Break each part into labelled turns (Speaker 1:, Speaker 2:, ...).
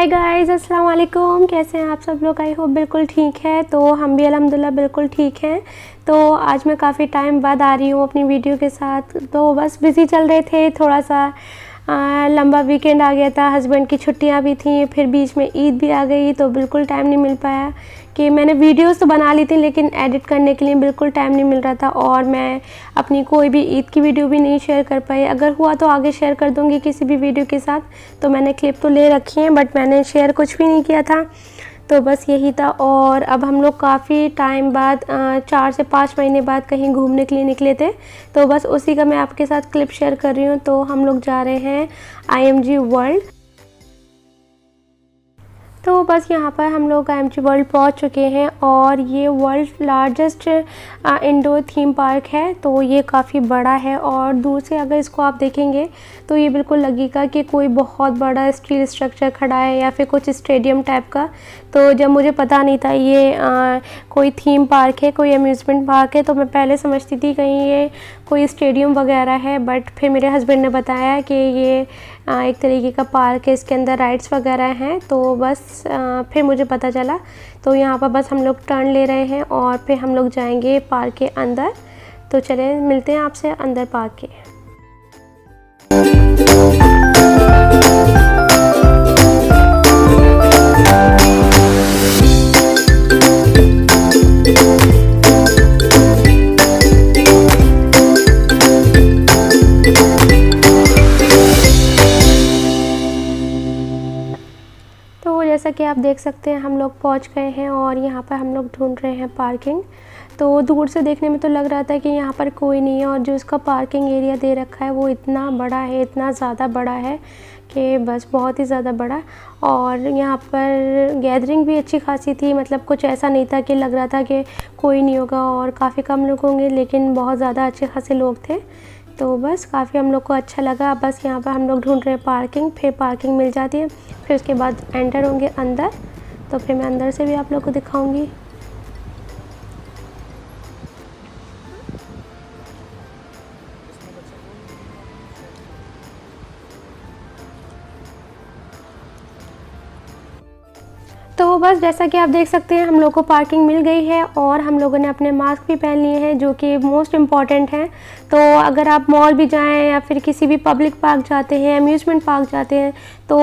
Speaker 1: Hi guys, अस्सलाम वालेकुम। कैसे हैं आप सब लोग? आई होप बिल्कुल ठीक है। तो हम भी अल्हम्दुलिल्लाह बिल्कुल ठीक हैं। तो आज मैं काफ़ी टाइम बाद आ रही हूँ अपनी वीडियो के साथ। तो बस बिज़ी चल रहे थे, थोड़ा सा लंबा वीकेंड आ गया था, हस्बैंड की छुट्टियाँ भी थी, फिर बीच में ईद भी आ गई, तो बिल्कुल टाइम नहीं मिल पाया कि मैंने वीडियोस तो बना ली थी लेकिन एडिट करने के लिए बिल्कुल टाइम नहीं मिल रहा था। और मैं अपनी कोई भी ईद की वीडियो भी नहीं शेयर कर पाई। अगर हुआ तो आगे शेयर कर दूँगी किसी भी वीडियो के साथ। तो मैंने क्लिप तो ले रखी है बट मैंने शेयर कुछ भी नहीं किया था। तो बस यही था। और अब हम लोग काफ़ी टाइम बाद 4 से 5 महीने बाद कहीं घूमने के लिए निकले थे। तो बस उसी का मैं आपके साथ क्लिप शेयर कर रही हूँ। तो हम लोग जा रहे हैं IMG वर्ल्ड। तो बस यहाँ पर हम लोग IMG वर्ल्ड पहुँच चुके हैं और ये world largest indoor theme park है। तो ये काफ़ी बड़ा है और दूर से अगर इसको आप देखेंगे तो ये बिल्कुल लगेगा कि कोई बहुत बड़ा स्टील स्ट्रक्चर खड़ा है या फिर कुछ स्टेडियम टाइप का। तो जब मुझे पता नहीं था ये कोई थीम पार्क है, कोई अम्यूज़मेंट पार्क है, तो मैं पहले समझती थी कहीं ये कोई स्टेडियम वगैरह है। बट फिर मेरे हस्बैंड ने बताया कि ये एक तरीके का पार्क है, इसके अंदर राइड्स वगैरह हैं। तो बस फिर मुझे पता चला। तो यहाँ पर बस हम लोग टर्न ले रहे हैं और फिर हम लोग जाएंगे पार्क के अंदर। तो चले मिलते हैं आपसे अंदर पार्क के। तो जैसा कि आप देख सकते हैं हम लोग पहुंच गए हैं और यहाँ पर हम लोग ढूंढ रहे हैं पार्किंग। तो दूर से देखने में तो लग रहा था कि यहाँ पर कोई नहीं है और जो इसका पार्किंग एरिया दे रखा है वो इतना बड़ा है, इतना ज़्यादा बड़ा है कि बस बहुत ही ज़्यादा बड़ा। और यहाँ पर गैदरिंग भी अच्छी खासी थी, मतलब कुछ ऐसा नहीं था कि लग रहा था कि कोई नहीं होगा और काफ़ी कम लोग होंगे, लेकिन बहुत ज़्यादा अच्छे खासे लोग थे। तो बस काफ़ी हम लोग को अच्छा लगा। बस यहाँ पर हम लोग ढूंढ रहे हैं पार्किंग, फिर पार्किंग मिल जाती है, फिर उसके बाद एंटर होंगे अंदर। तो फिर मैं अंदर से भी आप लोग को दिखाऊंगी। तो बस जैसा कि आप देख सकते हैं हम लोग को पार्किंग मिल गई है और हम लोगों ने अपने मास्क भी पहन लिए हैं, जो कि मोस्ट इम्पॉर्टेंट है। तो अगर आप मॉल भी जाएं या फिर किसी भी पब्लिक पार्क जाते हैं, अम्यूज़मेंट पार्क जाते हैं, तो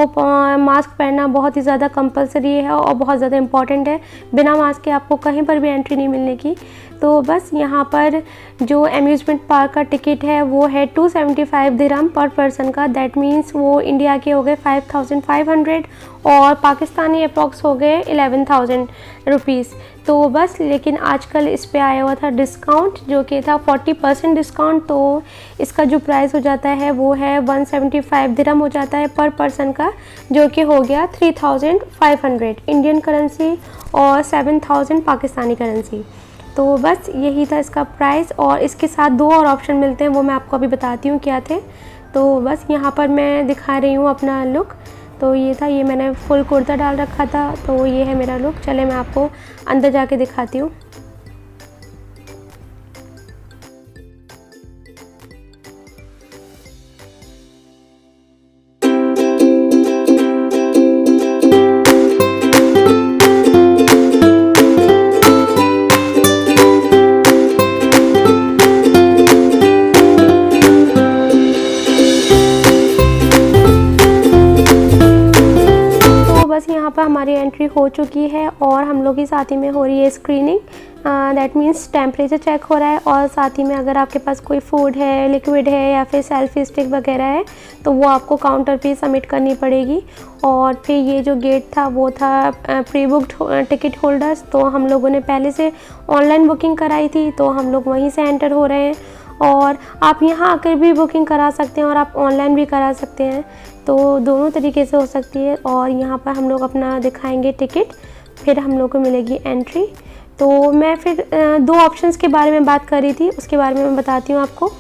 Speaker 1: मास्क पहनना बहुत ही ज़्यादा कंपलसरी है और बहुत ज़्यादा इम्पॉर्टेंट है। बिना मास्क के आपको कहीं पर भी एंट्री नहीं मिलने की। तो बस यहाँ पर जो अम्यूज़मेंट पार्क का टिकट है वो है 275 दिरहम पर पर्सन का। दैट मीन्स वो इंडिया के हो गए 5500 और पाकिस्तानी अप्रॉक्स हो गए 11,000 रुपीज़। तो बस लेकिन आजकल इस पे आया हुआ था डिस्काउंट, जो कि था 40% डिस्काउंट। तो इसका जो प्राइस हो जाता है वो है 175 दिरहम हो जाता है पर पर्सन का, जो कि हो गया 3500 इंडियन करेंसी और 7000 पाकिस्तानी करेंसी। तो बस यही था इसका प्राइस। और इसके साथ 2 और ऑप्शन मिलते हैं, वो मैं आपको अभी बताती हूँ क्या थे। तो बस यहाँ पर मैं दिखा रही हूँ अपना लुक। तो ये था, ये मैंने फुल कुर्ता डाल रखा था। तो ये है मेरा लुक। चले मैं आपको अंदर जाके दिखाती हूँ। यहाँ पर हमारी एंट्री हो चुकी है और हम लोग की साथ ही में हो रही है screening. That means temperature check हो रहा है और साथ ही में अगर आपके पास कोई फूड है, लिक्विड है या फिर सेल्फी स्टिक वगैरह है तो वो आपको काउंटर पे सबमिट करनी पड़ेगी। और फिर ये जो गेट था वो था प्री बुक्ड टिकट होल्डर्स। तो हम लोगों ने पहले से ऑनलाइन बुकिंग कराई थी, तो हम लोग वहीं से एंटर हो रहे हैं। और आप यहाँ आकर भी बुकिंग करा सकते हैं और आप ऑनलाइन भी करा सकते हैं, तो दोनों तरीके से हो सकती है। और यहाँ पर हम लोग अपना दिखाएंगे टिकट, फिर हम लोग को मिलेगी एंट्री। तो मैं फिर 2 ऑप्शंस के बारे में बात कर रही थी, उसके बारे में मैं बताती हूँ आपको।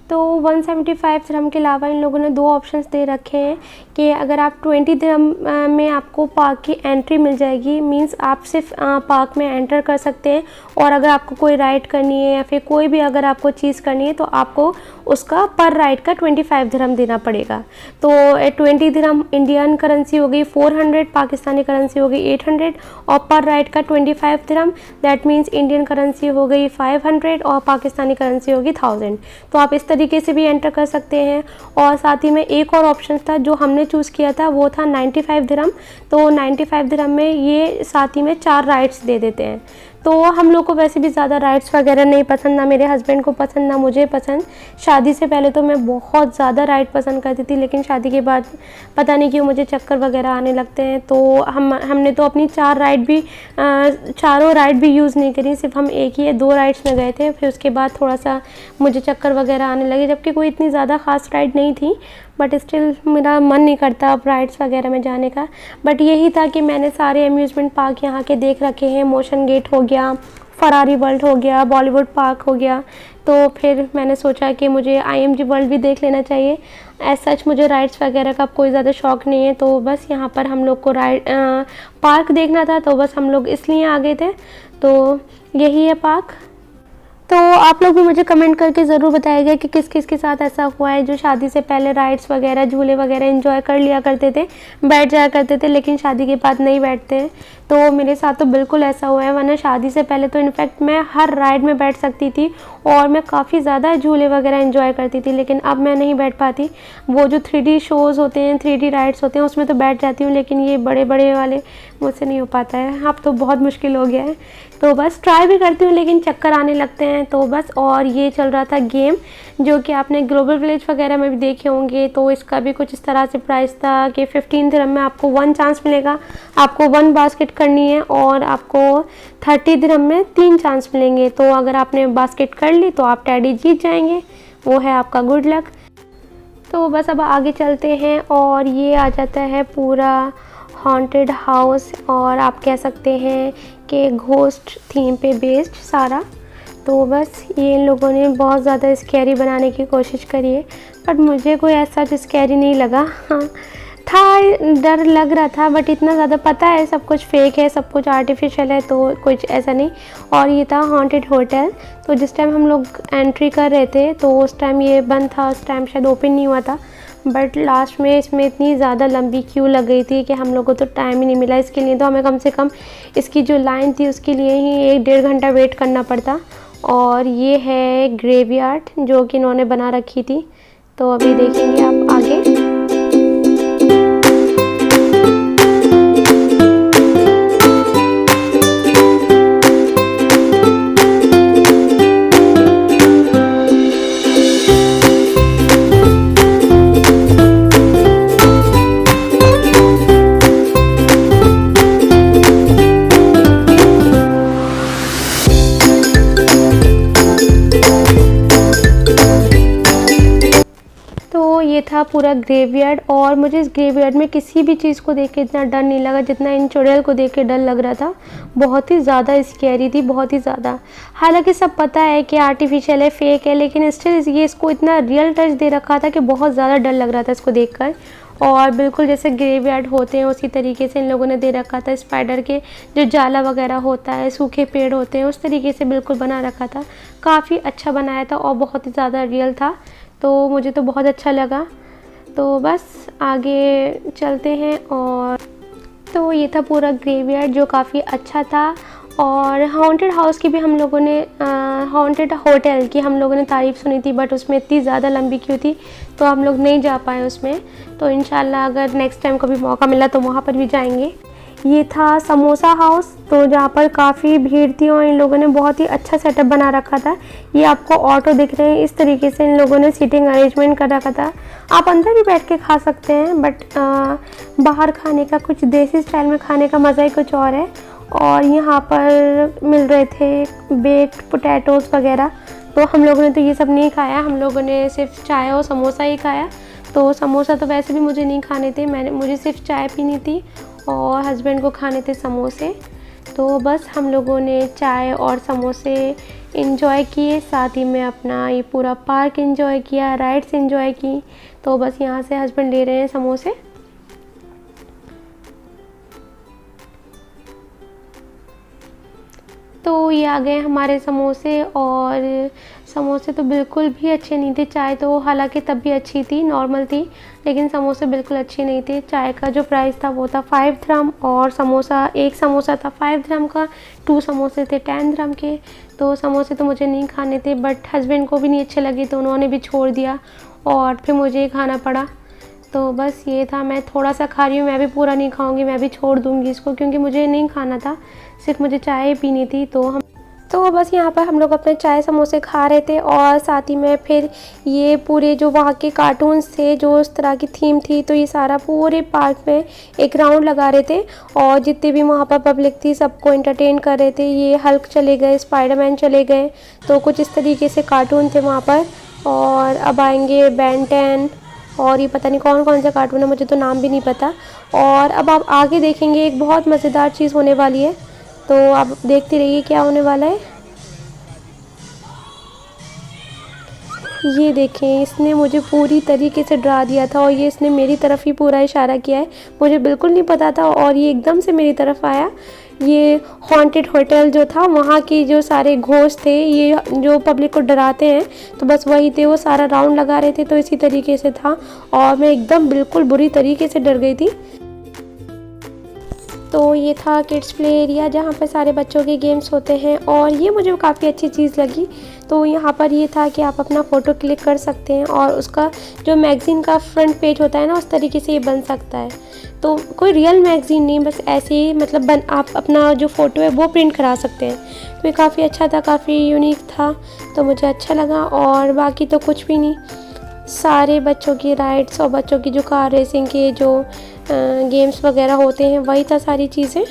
Speaker 1: तो 175 दिरहम के अलावा इन लोगों ने 2 ऑप्शंस दे रखे हैं कि अगर आप 20 दिरहम में आपको पार्क की एंट्री मिल जाएगी, मींस आप सिर्फ पार्क में एंटर कर सकते हैं, और अगर आपको कोई राइड करनी है या फिर कोई भी अगर आपको चीज़ करनी है तो आपको उसका पर राइड का 25 दिरहम देना पड़ेगा। तो 20 दिरहम इंडियन करेंसी हो गई 400, पाकिस्तानी करेंसी हो गई 800, और पर राइड का 25 दिरहम, दैट मीन्स इंडियन करेंसी हो गई 500 और पाकिस्तानी करेंसी होगी 1000। तो आप इस तरीके से भी एंटर कर सकते हैं। और साथ ही में एक और ऑप्शन था जो हमने चूज़ किया था, वो था 95 दिरहम। तो 95 दिरहम में ये साथ ही में 4 राइड्स दे देते हैं। तो हम लोग को वैसे भी ज़्यादा राइड्स वगैरह नहीं पसंद, ना मेरे हस्बैंड को पसंद, ना मुझे पसंद। शादी से पहले तो मैं बहुत ज़्यादा राइड पसंद करती थी, लेकिन शादी के बाद पता नहीं क्यों मुझे चक्कर वगैरह आने लगते हैं। तो हमने तो अपनी 4 राइड भी चारों राइड भी यूज़ नहीं करी, सिर्फ हम एक ही 2 राइड्स में गए थे। फिर उसके बाद थोड़ा सा मुझे चक्कर वगैरह आने लगे, जबकि कोई इतनी ज़्यादा ख़ास राइड नहीं थी, बट स्टिल मेरा मन नहीं करता अब राइड्स वगैरह में जाने का। बट यही था कि मैंने सारे अम्यूज़मेंट पार्क यहाँ के देख रखे हैं। मोशन गेट हो गया, फरारी वर्ल्ड हो गया, बॉलीवुड पार्क हो गया। तो फिर मैंने सोचा कि मुझे IMG वर्ल्ड भी देख लेना चाहिए। एज सच मुझे राइड्स वगैरह का कोई ज़्यादा शौक़ नहीं है, तो बस यहाँ पर हम लोग को पार्क देखना था, तो बस हम लोग इसलिए आ गए थे। तो यही है पार्क। तो आप लोग भी मुझे कमेंट करके ज़रूर बताइएगा कि किस किस के साथ ऐसा हुआ है जो शादी से पहले राइड्स वगैरह, झूले वगैरह एंजॉय कर लिया करते थे, बैठ जाया करते थे, लेकिन शादी के बाद नहीं बैठते हैं। तो मेरे साथ तो बिल्कुल ऐसा हुआ है, वरना शादी से पहले तो इनफैक्ट मैं हर राइड में बैठ सकती थी और मैं काफ़ी ज़्यादा झूले वगैरह एंजॉय करती थी, लेकिन अब मैं नहीं बैठ पाती। वो जो 3D शोज़ होते हैं, 3D राइड्स होते हैं, उसमें तो बैठ जाती हूँ, लेकिन ये बड़े बड़े वाले मुझसे नहीं हो पाता है। अब तो बहुत मुश्किल हो गया है, तो बस ट्राई भी करती हूँ लेकिन चक्कर आने लगते हैं, तो बस। और ये चल रहा था गेम, जो कि आपने ग्लोबल विलेज वगैरह में भी देखे होंगे। तो इसका भी कुछ इस तरह से प्राइस था कि 15 दिरहम में आपको 1 चांस मिलेगा, आपको 1 बास्केट करनी है, और आपको 30 दिरहम में 3 चांस मिलेंगे। तो अगर आपने बास्केट कर ली तो आप टेडी जीत जाएंगे, वो है आपका गुड लक। तो बस अब आगे चलते हैं, और ये आ जाता है पूरा हॉन्टेड हाउस, और आप कह सकते हैं कि घोस्ट थीम पे बेस्ड सारा। तो बस ये इन लोगों ने बहुत ज़्यादा स्कैरी बनाने की कोशिश करी है, बट मुझे कोई ऐसा स्कैरी नहीं लगा। हाँ था, डर लग रहा था, बट इतना ज़्यादा पता है सब कुछ फेक है, सब कुछ आर्टिफिशियल है, तो कुछ ऐसा नहीं। और ये था हॉन्टेड होटल। तो जिस टाइम हम लोग एंट्री कर रहे थे तो उस टाइम ये बंद था, उस टाइम शायद ओपन नहीं हुआ था, बट लास्ट में इसमें इतनी ज़्यादा लंबी क्यू लग गई थी कि हम लोग को तो टाइम ही नहीं मिला इसके लिए। तो हमें कम से कम इसकी जो लाइन थी उसके लिए ही 1-1.5 घंटा वेट करना पड़ता। और ये है ग्रेवयार्ड जो कि इन्होंने बना रखी थी, तो अभी देखेंगे आप आगे। ये था पूरा ग्रेवयार्ड, और मुझे इस ग्रेवयार्ड में किसी भी चीज़ को देख के इतना डर नहीं लगा जितना इन चुड़ैल को देख के डर लग रहा था। बहुत ही ज़्यादा स्कैरी थी, बहुत ही ज़्यादा। हालांकि सब पता है कि आर्टिफिशियल है, फेक है, लेकिन स्टिल ये इसको इतना रियल टच दे रखा था कि बहुत ज़्यादा डर लग रहा था इसको देखकर। और बिल्कुल जैसे ग्रेवयार्ड होते हैं उसी तरीके से इन लोगों ने दे रखा था। स्पाइडर के जो जाला वगैरह होता है, सूखे पेड़ होते हैं, उस तरीके से बिल्कुल बना रखा था। काफ़ी अच्छा बनाया था और बहुत ही ज़्यादा रियल था, तो मुझे तो बहुत अच्छा लगा। तो बस आगे चलते हैं, और तो ये था पूरा ग्रेवयार्ड जो काफ़ी अच्छा था। और हॉन्टेड हाउस की भी हम लोगों ने, हॉन्टेड होटल की हम लोगों ने तारीफ़ सुनी थी, बट उसमें इतनी ज़्यादा लंबी क्यू थी तो हम लोग नहीं जा पाए उसमें। तो इंशाल्लाह अगर नेक्स्ट टाइम कभी मौका मिला तो वहाँ पर भी जाएंगे। ये था समोसा हाउस, तो जहाँ पर काफ़ी भीड़ थी और इन लोगों ने बहुत ही अच्छा सेटअप बना रखा था। ये आपको ऑटो दिख रहे हैं, इस तरीके से इन लोगों ने सीटिंग अरेंजमेंट कर रखा था। आप अंदर भी बैठ के खा सकते हैं, बट बाहर खाने का, कुछ देसी स्टाइल में खाने का मज़ा ही कुछ और है। और यहाँ पर मिल रहे थे बेक्ड पोटैटोज़ वगैरह, तो हम लोगों ने तो ये सब नहीं खाया, हम लोगों ने सिर्फ चाय और समोसा ही खाया। तो समोसा तो वैसे भी मुझे नहीं खाने थे, मुझे सिर्फ चाय पीनी थी और हस्बैंड को खाने थे समोसे। तो बस हम लोगों ने चाय और समोसे इंजॉय किए, साथ ही में अपना ये पूरा पार्क इंजॉय किया, राइड्स इंजॉय की। तो बस यहाँ से हस्बैंड ले रहे हैं समोसे। तो ये आ गए हमारे समोसे, और समोसे तो बिल्कुल भी अच्छे नहीं थे। चाय तो हालांकि तब भी अच्छी थी, नॉर्मल थी, लेकिन समोसे बिल्कुल अच्छे नहीं थे। चाय का जो प्राइस था वो था 5 दिरहम, और एक समोसा था 5 दिरहम का, 2 समोसे थे 10 दिरहम के। तो समोसे तो मुझे नहीं खाने थे, बट हस्बैंड को भी नहीं अच्छे लगे तो उन्होंने भी छोड़ दिया, और फिर मुझे ही खाना पड़ा। तो बस ये था, मैं थोड़ा सा खा रही हूँ, मैं भी पूरा नहीं खाऊंगी, मैं भी छोड़ दूंगी इसको, क्योंकि मुझे नहीं खाना था, सिर्फ मुझे चाय पीनी थी। तो बस यहाँ पर हम लोग अपने चाय समोसे खा रहे थे, और साथ ही में फिर ये पूरे जो वहाँ के कार्टून्स थे, जो उस तरह की थीम थी, तो ये सारा पूरे पार्क में एक राउंड लगा रहे थे, और जितने भी वहाँ पर पब्लिक थी सबको एंटरटेन कर रहे थे। ये हल्क चले गए, स्पाइडरमैन चले गए, तो कुछ इस तरीके से कार्टून थे वहाँ पर। और अब आएंगे बेन 10, और ये पता नहीं कौन कौन से कार्टून है, मुझे तो नाम भी नहीं पता। और अब आप आगे देखेंगे एक बहुत मज़ेदार चीज़ होने वाली है, तो आप देखते रहिए क्या होने वाला है। ये देखें, इसने मुझे पूरी तरीके से डरा दिया था, और ये इसने मेरी तरफ ही पूरा इशारा किया है, मुझे बिल्कुल नहीं पता था, और ये एकदम से मेरी तरफ आया। ये हॉन्टेड होटल जो था, वहाँ की जो सारे घोस्ट थे, ये जो पब्लिक को डराते हैं, तो बस वही थे, वो सारा राउंड लगा रहे थे, तो इसी तरीके से था, और मैं एकदम बिल्कुल बुरी तरीके से डर गई थी। तो ये था किड्स प्ले एरिया, जहाँ पर सारे बच्चों के गेम्स होते हैं, और ये मुझे काफ़ी अच्छी चीज़ लगी। तो यहाँ पर ये था कि आप अपना फ़ोटो क्लिक कर सकते हैं, और उसका जो मैगज़ीन का फ्रंट पेज होता है ना, उस तरीके से ये बन सकता है। तो कोई रियल मैगज़ीन नहीं, बस ऐसे ही मतलब आप अपना जो फ़ोटो है वो प्रिंट करा सकते हैं। तो ये काफ़ी अच्छा था, काफ़ी यूनिक था, तो मुझे अच्छा लगा। और बाकी तो कुछ भी नहीं, सारे बच्चों की राइड्स और बच्चों की जो कार रेसिंग के जो गेम्स वगैरह होते हैं, वही था सारी चीज़ें।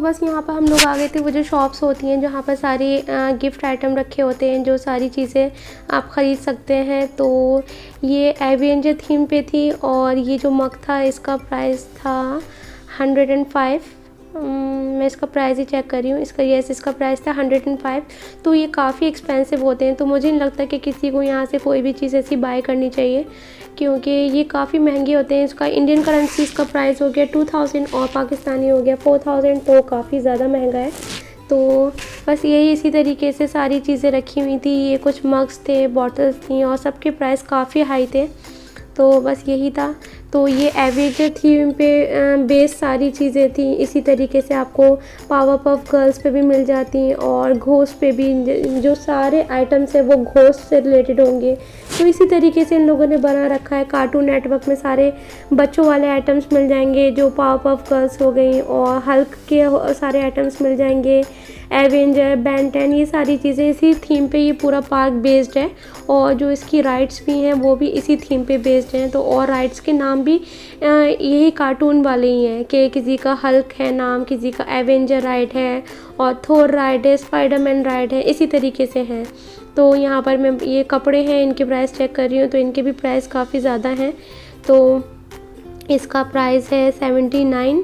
Speaker 1: बस यहाँ पर हम लोग आ गए थे वो जो शॉप्स होती हैं जहाँ पर सारे गिफ्ट आइटम रखे होते हैं, जो सारी चीज़ें आप ख़रीद सकते हैं। तो ये एवेंजर थीम पे थी, और ये जो मग था इसका प्राइस था 105। मैं इसका प्राइस ही चेक कर रही हूँ, इसका प्राइस था 105। तो ये काफ़ी एक्सपेंसिव होते हैं, तो मुझे नहीं लगता कि किसी को यहाँ से कोई भी चीज़ ऐसी बाय करनी चाहिए, क्योंकि ये काफ़ी महंगे होते हैं। इसका इंडियन करेंसी इसका प्राइस हो गया 2000 और पाकिस्तानी हो गया 4000, तो काफ़ी ज़्यादा महंगा है। तो बस यही इसी तरीके से सारी चीज़ें रखी हुई थी। ये कुछ मग्स थे, बॉटल्स थी, और सबके प्राइस काफ़ी हाई थे। तो बस यही था। तो ये एवेंजर थीम पे बेस सारी चीज़ें थी। इसी तरीके से आपको पावर पफ गर्ल्स पे भी मिल जाती हैं, और घोस्ट पे भी जो सारे आइटम्स हैं वो घोस्ट से रिलेटेड होंगे। तो इसी तरीके से इन लोगों ने बना रखा है। कार्टून नेटवर्क में सारे बच्चों वाले आइटम्स मिल जाएंगे, जो पावर पफ गर्ल्स हो गई, और हल्क के सारे आइटम्स मिल जाएंगे, एवेंजर, बेन 10, ये सारी चीज़ें इसी थीम पे ये पूरा पार्क बेस्ड है। और जो इसकी राइड्स भी हैं वो भी इसी थीम पे बेस्ड हैं। तो और राइड्स के नाम भी यही कार्टून वाले ही हैं, कि किसी का हल्क है नाम, किसी का एवेंजर राइड है, और थोर राइड है, स्पाइडरमैन राइड है, इसी तरीके से हैं। तो यहाँ पर मैं ये कपड़े हैं, इनके प्राइस चेक कर रही हूँ, तो इनके भी प्राइस काफ़ी ज़्यादा हैं। तो इसका प्राइस है 79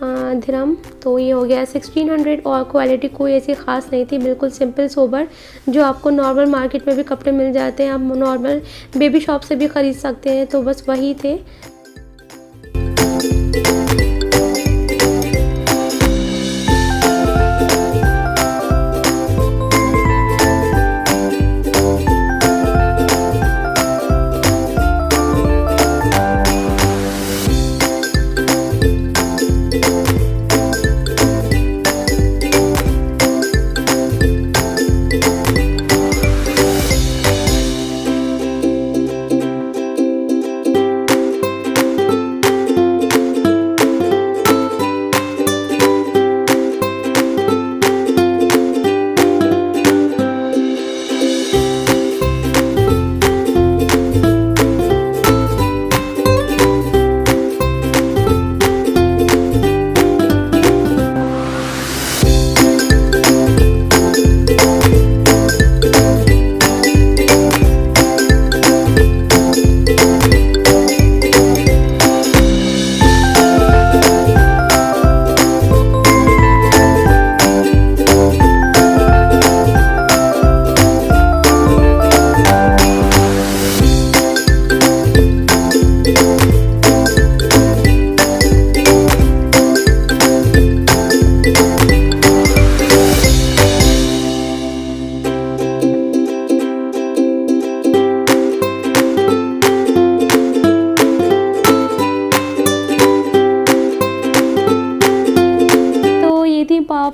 Speaker 1: दिरहम, तो ये हो गया 1600। और क्वालिटी कोई ऐसी ख़ास नहीं थी, बिल्कुल सिंपल सोबर, जो आपको नॉर्मल मार्केट में भी कपड़े मिल जाते हैं, आप नॉर्मल बेबी शॉप से भी ख़रीद सकते हैं। तो बस वही थे।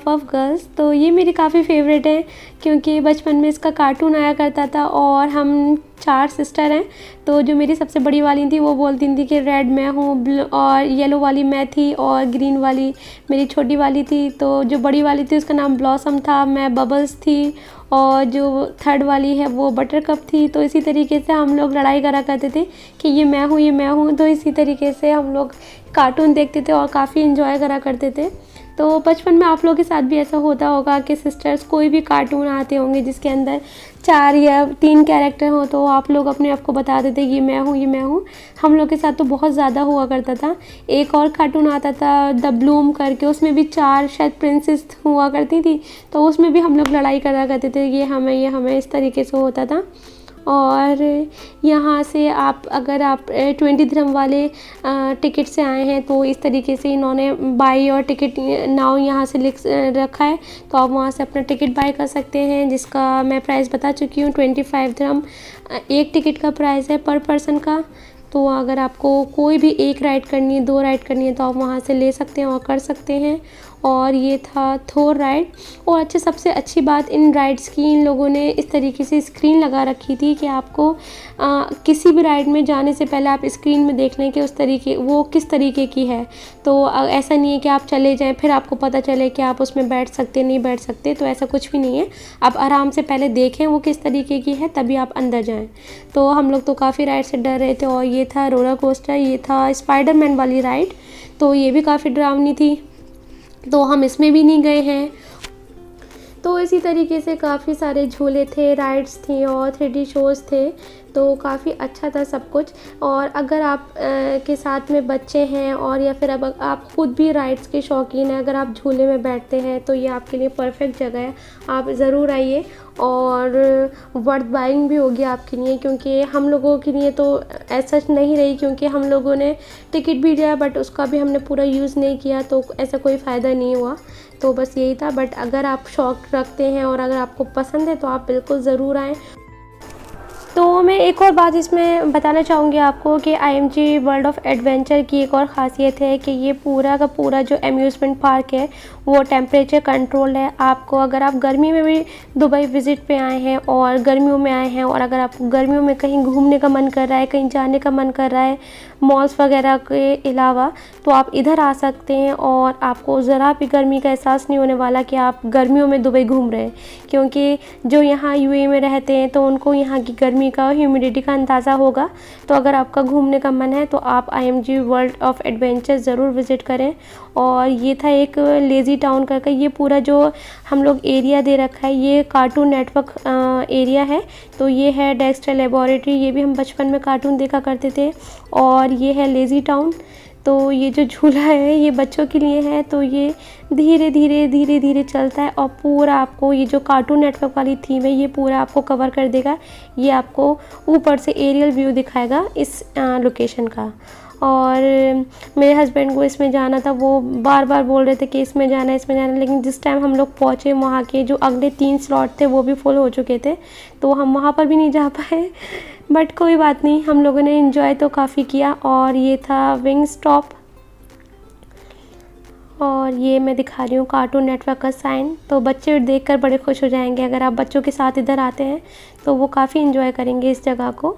Speaker 1: Powerpuff girls. तो ये मेरी काफ़ी फ़ेवरेट है क्योंकि बचपन में इसका कार्टून आया करता था और हम 4 सिस्टर हैं। तो जो मेरी सबसे बड़ी वाली थी वो बोलती थी कि रेड मैं हूँ, और येलो वाली मैं थी, और ग्रीन वाली मेरी छोटी वाली थी। तो जो बड़ी वाली थी उसका नाम ब्लॉसम था, मैं बबल्स थी, और जो थर्ड वाली है वो बटरकप थी। तो इसी तरीके से हम लोग लड़ाई करा करते थे कि ये मैं हूँ, ये मैं हूँ। तो इसी तरीके से हम लोग कार्टून देखते थे और काफ़ी इन्जॉय करा करते थे। तो बचपन में आप लोगों के साथ भी ऐसा होता होगा कि सिस्टर्स कोई भी कार्टून आते होंगे जिसके अंदर 4 या 3 कैरेक्टर हो, तो आप लोग अपने आप को बता देते ये मैं हूँ, ये मैं हूँ। हम लोग के साथ तो बहुत ज़्यादा हुआ करता था। एक और कार्टून आता था द ब्लूम करके, उसमें भी 4 शायद प्रिंसेस हुआ करती थी। तो उसमें भी हम लोग लड़ाई करा करते थे, ये हमें, ये हमें, इस तरीके से होता था। और यहाँ से अगर आप 20 दिरहम वाले टिकट से आए हैं तो इस तरीके से इन्होंने बाई और टिकट नाउ यहाँ से लिख रखा है। तो आप वहाँ से अपना टिकट बाय कर सकते हैं, जिसका मैं प्राइस बता चुकी हूँ। 25 दिरहम एक टिकट का प्राइस है पर पर्सन का। तो अगर आपको कोई भी एक राइड करनी है, 2 राइड करनी है, तो आप वहाँ से ले सकते हैं और कर सकते हैं। और ये था थोर राइड। और अच्छा, सबसे अच्छी बात इन राइड्स की, इन लोगों ने इस तरीके से स्क्रीन लगा रखी थी कि आपको किसी भी राइड में जाने से पहले आप स्क्रीन में देख लें कि वो किस तरीके की है। तो ऐसा नहीं है कि आप चले जाएं फिर आपको पता चले कि आप उसमें बैठ सकते नहीं बैठ सकते, तो ऐसा कुछ भी नहीं है। आप आराम से पहले देखें वो किस तरीके की है, तभी आप अंदर जाएँ। तो हम लोग तो काफ़ी राइड से डर रहे थे। और ये था रोलर कोस्टर, ये था स्पाइडरमैन वाली राइड। तो ये भी काफ़ी डरावनी थी, तो हम इसमें भी नहीं गए हैं। तो इसी तरीके से काफ़ी सारे झूले थे, राइड्स थी और 3D शोज़ थे। तो काफ़ी अच्छा था सब कुछ। और अगर आप के साथ में बच्चे हैं, और या फिर अब आप खुद भी राइड्स के शौकीन हैं, अगर आप झूले में बैठते हैं तो ये आपके लिए परफेक्ट जगह है। आप ज़रूर आइए, और वर्थ बाइंग भी होगी आपके लिए, क्योंकि हम लोगों के लिए तो ऐसा नहीं रही, क्योंकि हम लोगों ने टिकट भी लिया बट उसका भी हमने पूरा यूज़ नहीं किया, तो ऐसा कोई फ़ायदा नहीं हुआ। तो बस यही था। बट अगर आप शौक़ रखते हैं और अगर आपको पसंद है तो आप बिल्कुल ज़रूर आएँ। तो मैं एक और बात इसमें बताना चाहूँगी आपको कि IMG वर्ल्ड ऑफ एडवेंचर की एक और ख़ासियत है कि ये पूरा का पूरा जो अम्यूज़मेंट पार्क है वो टेम्परेचर कंट्रोल है। आपको अगर आप गर्मी में भी दुबई विज़िट पे आए हैं और गर्मियों में आए हैं, और अगर आपको गर्मियों में कहीं घूमने का मन कर रहा है, कहीं जाने का मन कर रहा है मॉल्स वगैरह के अलावा, तो आप इधर आ सकते हैं और आपको ज़रा भी गर्मी का एहसास नहीं होने वाला कि आप गर्मियों में दुबई घूम रहे हैं। क्योंकि जो यहाँ UAE में रहते हैं तो उनको यहाँ की गर्मी का, ह्यूमिडिटी का अंदाज़ा होगा। तो अगर आपका घूमने का मन है तो आप IMG वर्ल्ड ऑफ एडवेंचर ज़रूर विज़िट करें। और ये था एक लेज़ी टाउन करके, ये पूरा जो हम लोग एरिया दे रखा है ये कार्टून नेटवर्क एरिया है। तो ये है डेक्स्टर लेबोरेटरी, ये भी हम बचपन में कार्टून देखा करते थे। और ये है लेज़ी टाउन। तो ये जो झूला है ये बच्चों के लिए है, तो ये धीरे धीरे धीरे धीरे चलता है और पूरा आपको ये जो कार्टून नेटवर्क वाली थीम है ये पूरा आपको कवर कर देगा। ये आपको ऊपर से एरियल व्यू दिखाएगा इस लोकेशन का। और मेरे हस्बैंड को इसमें जाना था, वो बार बार बोल रहे थे कि इसमें जाना है, इसमें जाना है। लेकिन जिस टाइम हम लोग पहुँचे वहाँ के जो अगले 3 स्लॉट थे वो भी फुल हो चुके थे, तो हम वहाँ पर भी नहीं जा पाए। बट कोई बात नहीं, हम लोगों ने एंजॉय तो काफ़ी किया। और ये था विंग स्टॉप, और ये मैं दिखा रही हूँ कार्टून नेटवर्क का साइन। तो बच्चे देखकर बड़े खुश हो जाएंगे। अगर आप बच्चों के साथ इधर आते हैं तो वो काफ़ी एंजॉय करेंगे इस जगह को।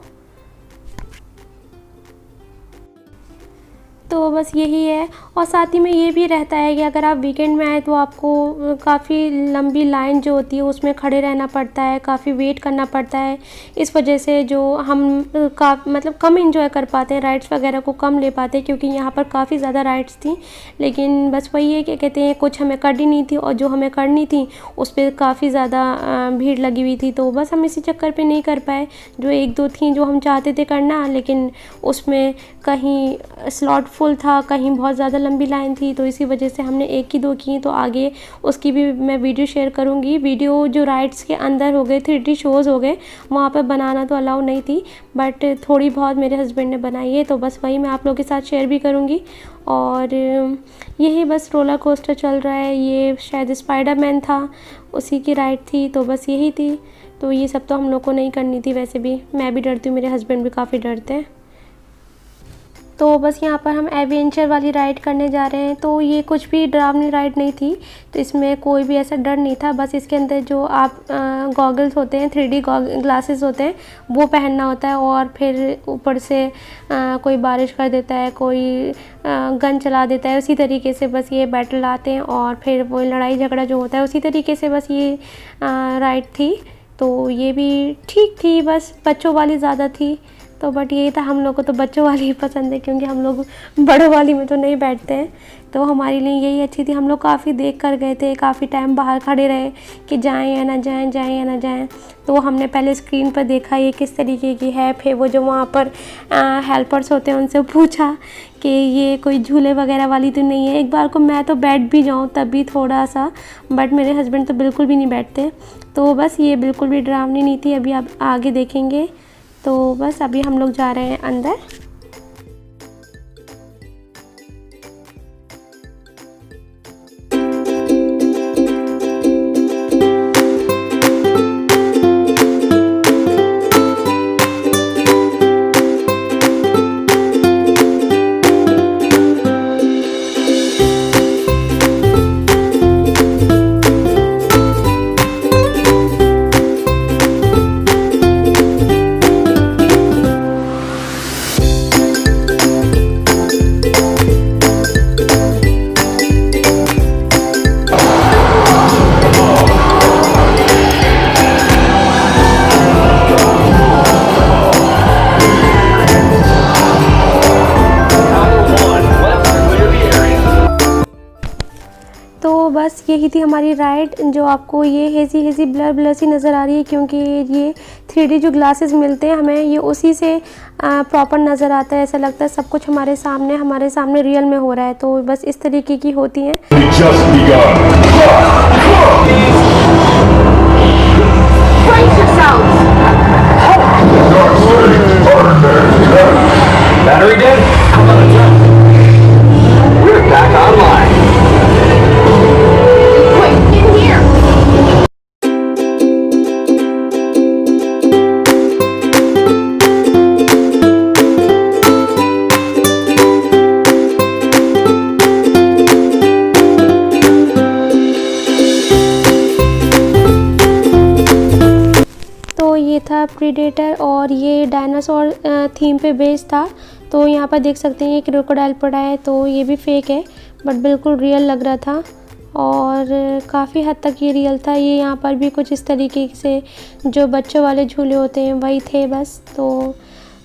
Speaker 1: तो बस यही है। और साथ ही में ये भी रहता है कि अगर आप वीकेंड में आए तो आपको काफ़ी लंबी लाइन जो होती है उसमें खड़े रहना पड़ता है, काफ़ी वेट करना पड़ता है। इस वजह से जो हम मतलब कम एंजॉय कर पाते हैं, राइड्स वगैरह को कम ले पाते हैं, क्योंकि यहाँ पर काफ़ी ज़्यादा राइड्स थी। लेकिन बस वही है कि कहते हैं कुछ हमें करनी नहीं थी, और जो हमें करनी थी उस पर काफ़ी ज़्यादा भीड़ लगी हुई थी, तो बस हम इसी चक्कर पर नहीं कर पाए। जो 1-2 थी जो हम चाहते थे करना, लेकिन उसमें कहीं स्लॉट फुल था, कहीं बहुत ज़्यादा लंबी लाइन थी, तो इसी वजह से हमने 1 की 2 की। तो आगे उसकी भी मैं वीडियो शेयर करूँगी। वीडियो जो राइड्स के अंदर हो गए, 3D शोज़ हो गए, वहाँ पर बनाना तो अलाउ नहीं थी, बट थोड़ी बहुत मेरे हस्बैंड ने बनाई है, तो बस वही मैं आप लोगों के साथ शेयर भी करूँगी। और यही बस रोलर कोस्टर चल रहा है, ये शायद स्पाइडरमैन था, उसी की राइड थी, तो बस यही थी। तो ये सब तो हम लोग को नहीं करनी थी, वैसे भी मैं भी डरती हूँ, मेरे हस्बैंड भी काफ़ी डरते हैं। तो बस यहाँ पर हम एडवेंचर वाली राइड करने जा रहे हैं। तो ये कुछ भी डरावनी राइड नहीं थी, तो इसमें कोई भी ऐसा डर नहीं था। बस इसके अंदर जो आप गॉगल्स होते हैं, 3D ग्लासेस होते हैं, वो पहनना होता है। और फिर ऊपर से कोई बारिश कर देता है, कोई गन चला देता है, उसी तरीके से बस ये बैटल आते हैं और फिर वो लड़ाई झगड़ा जो होता है उसी तरीके से बस ये राइड थी। तो ये भी ठीक थी, बस बच्चों वाली ज़्यादा थी। तो बट ये था, हम लोग को तो बच्चों वाली ही पसंद है, क्योंकि हम लोग बड़ों वाली में तो नहीं बैठते हैं। तो हमारे लिए यही अच्छी थी। हम लोग काफ़ी देख कर गए थे, काफ़ी टाइम बाहर खड़े रहे कि जाएं या ना जाएं, जाएं या ना जाएं। तो हमने पहले स्क्रीन पर देखा ये किस तरीके की है, फिर वो जो वहाँ पर हेल्पर्स होते हैं उनसे पूछा कि ये कोई झूले वगैरह वाली तो नहीं है। एक बार को मैं तो बैठ भी जाऊँ तब भी थोड़ा सा, बट मेरे हस्बैंड तो बिल्कुल भी नहीं बैठते। तो बस ये बिल्कुल भी डरावनी नहीं थी। अभी आप आगे देखेंगे। तो बस अभी हम लोग जा रहे हैं अंदर। तो बस यही थी हमारी राइड। जो आपको ये हेज़ी ब्लर सी नज़र आ रही है, क्योंकि ये 3D जो ग्लासेस मिलते हैं हमें, ये उसी से प्रॉपर नज़र आता है। ऐसा लगता है सब कुछ हमारे सामने रियल में हो रहा है। तो बस इस तरीके की होती हैं।
Speaker 2: Battery dead? How about a jump? We're back online. Wait, in here.
Speaker 1: तो ये था प्रीडेटर और ये डायनासोर थीम पे बेस्ड था। तो यहाँ पर देख सकते हैं एक क्रोकोडाइल पड़ा है, तो ये भी फेक है बट बिल्कुल रियल लग रहा था और काफ़ी हद तक ये रियल था। ये यहाँ पर भी कुछ इस तरीके से जो बच्चों वाले झूले होते हैं वही थे बस। तो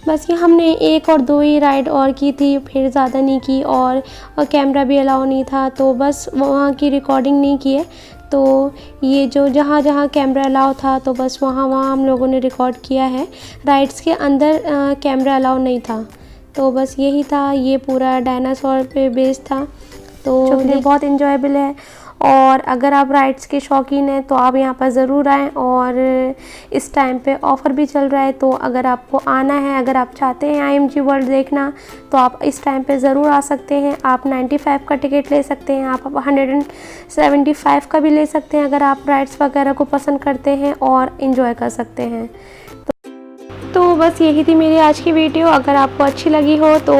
Speaker 1: बस ये हमने 1 और 2 ही राइड और की थी, फिर ज़्यादा नहीं की। और कैमरा भी अलाउ नहीं था, तो बस वहाँ की रिकॉर्डिंग नहीं की है। तो ये जो जहाँ जहाँ कैमरा अलाउ था तो बस वहाँ हम लोगों ने रिकॉर्ड किया है। राइड्स के अंदर कैमरा अलाउ नहीं था। तो बस यही था, ये पूरा डायनासोर पे बेस्ड था। तो ये बहुत इन्जॉयबल है। और अगर आप राइड्स के शौकीन हैं तो आप यहाँ पर ज़रूर आएँ। और इस टाइम पे ऑफ़र भी चल रहा है, तो अगर आपको आना है, अगर आप चाहते हैं IMG वर्ल्ड देखना, तो आप इस टाइम पे ज़रूर आ सकते हैं। आप 95 का टिकट ले सकते हैं, आप 175 का भी ले सकते हैं, अगर आप राइड्स वगैरह को पसंद करते हैं और इन्जॉय कर सकते हैं। तो बस यही थी मेरी आज की वीडियो। अगर आपको अच्छी लगी हो तो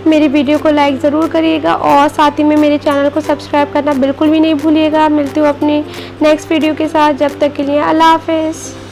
Speaker 1: मेरी वीडियो को लाइक ज़रूर करिएगा और साथ ही में मेरे चैनल को सब्सक्राइब करना बिल्कुल भी नहीं भूलिएगा। मिलती हूँ अपनी नेक्स्ट वीडियो के साथ, जब तक के लिए अल्लाह हाफ़िज़।